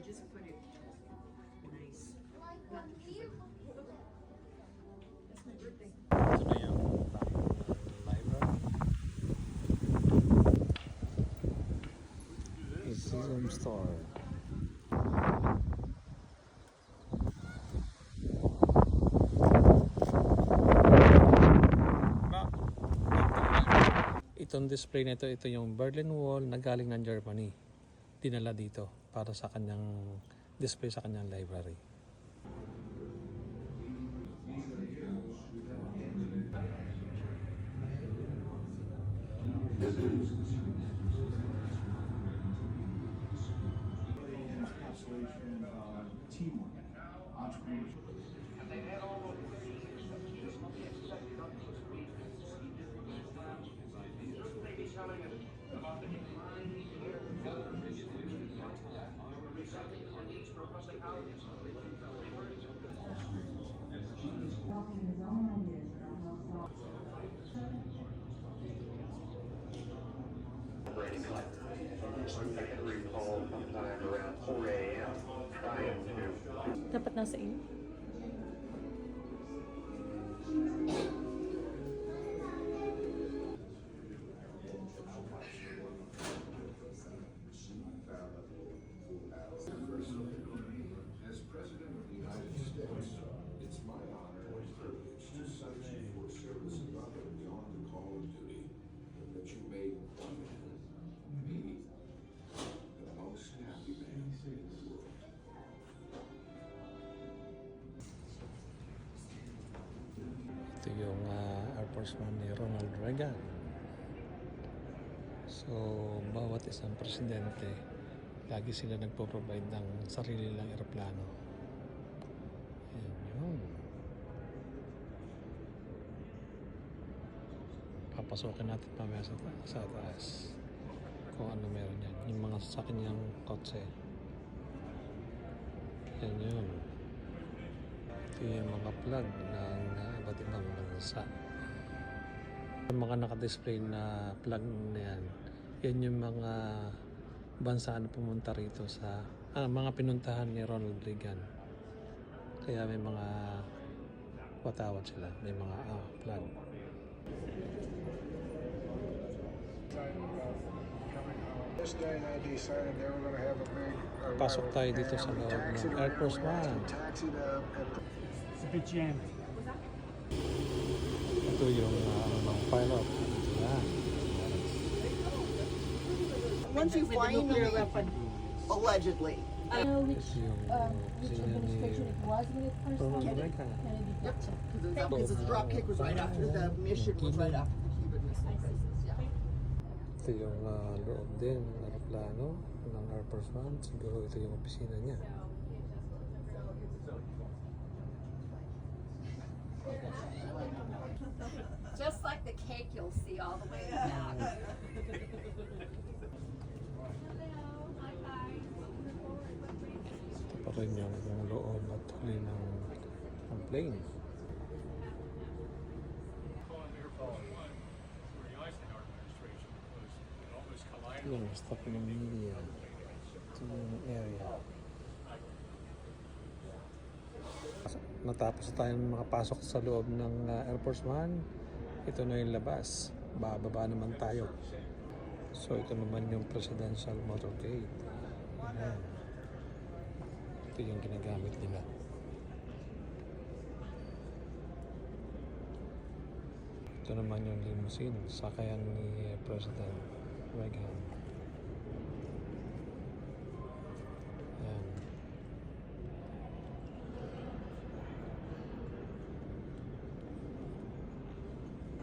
Just put it nice. That's my birthday. Ito na yung library. Museum store. Itong display na ito yung Berlin Wall na galing ng Germany. Dinala dito para sa kanyang display sa kanyang library. Teamwork, entrepreneurship. I can recall sometime around 4 a.m. trying to Dapat nasa iyo. As President of the United States, it's my honor and privilege to cite you for service above and beyond the call of duty that you made me the most happy man in the world. Ito yung Air Force One ni Ronald Reagan. So, bawat isang presidente, lagi sila nagpo-provide ng sarili nilang eroplano. Ayan yun. Papasokin natin mamaya sa taas kung ano meron yan. Yung mga sa kanyang kotse. Ayan yun. Ito yung mga plug ng iba't ibang bansa. Yung mga nakadisplay na plug na yan, yan yung mga bansa na pumunta rito sa mga pinuntahan ni Ronald Reagan. Kaya may mga watawat sila, may mga plug. This day they decided they were going to have a big Pasok tayo dito sa loob ng Air Force One. taxi to It's a bit jammed. Ito yung mga pilot. Yan. Once you With the find nuclear them, weapon. allegedly. Ito yung Which administration it was when it first Ronald started? Reagan. Kennedy. Gotcha. Because the drop kick was right after the mission was right after the Cuban Missile Crisis. Yeah. Ito yung loob din ng aeroplano ng Air Force One. Siguro ito yung opisina niya. Just like the cake you'll see all the way back. Ito pa rin yung loob at huli ng plane. Ito yung stop ng media. Ito yung area. Natapos tayo makapasok sa loob ng Air Force One. Ito na yung labas. Bababa naman tayo. So ito naman yung presidential motorcade. Ayan. Ito yung ginagamit nila. Ito naman yung limousine. Sakayan ni President Reagan. Ayan.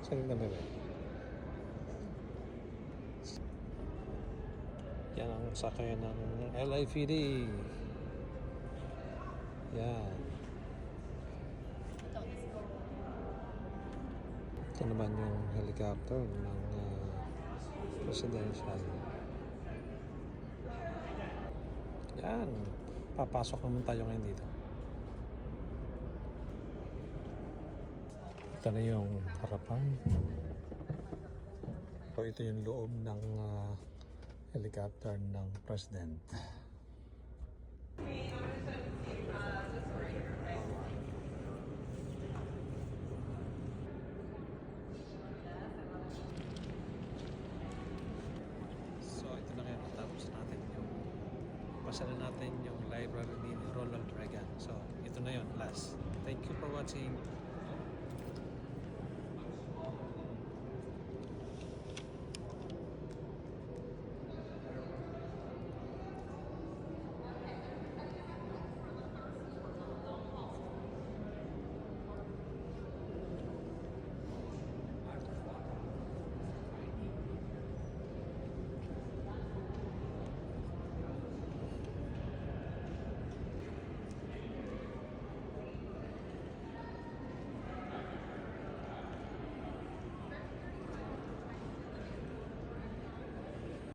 Saan na bebe? Yan ang sakayan ng LAPD. Yan. Ito naman yung helicopter ng presidential. Yan. Papasok naman tayo ngayon dito. Ito na yung harapan. So ito yung loob ng helicopter ng president. So ito na kaya natapos natin yung pasala natin yung library ni Ronald Reagan. So ito na yun, last. Thank you for watching.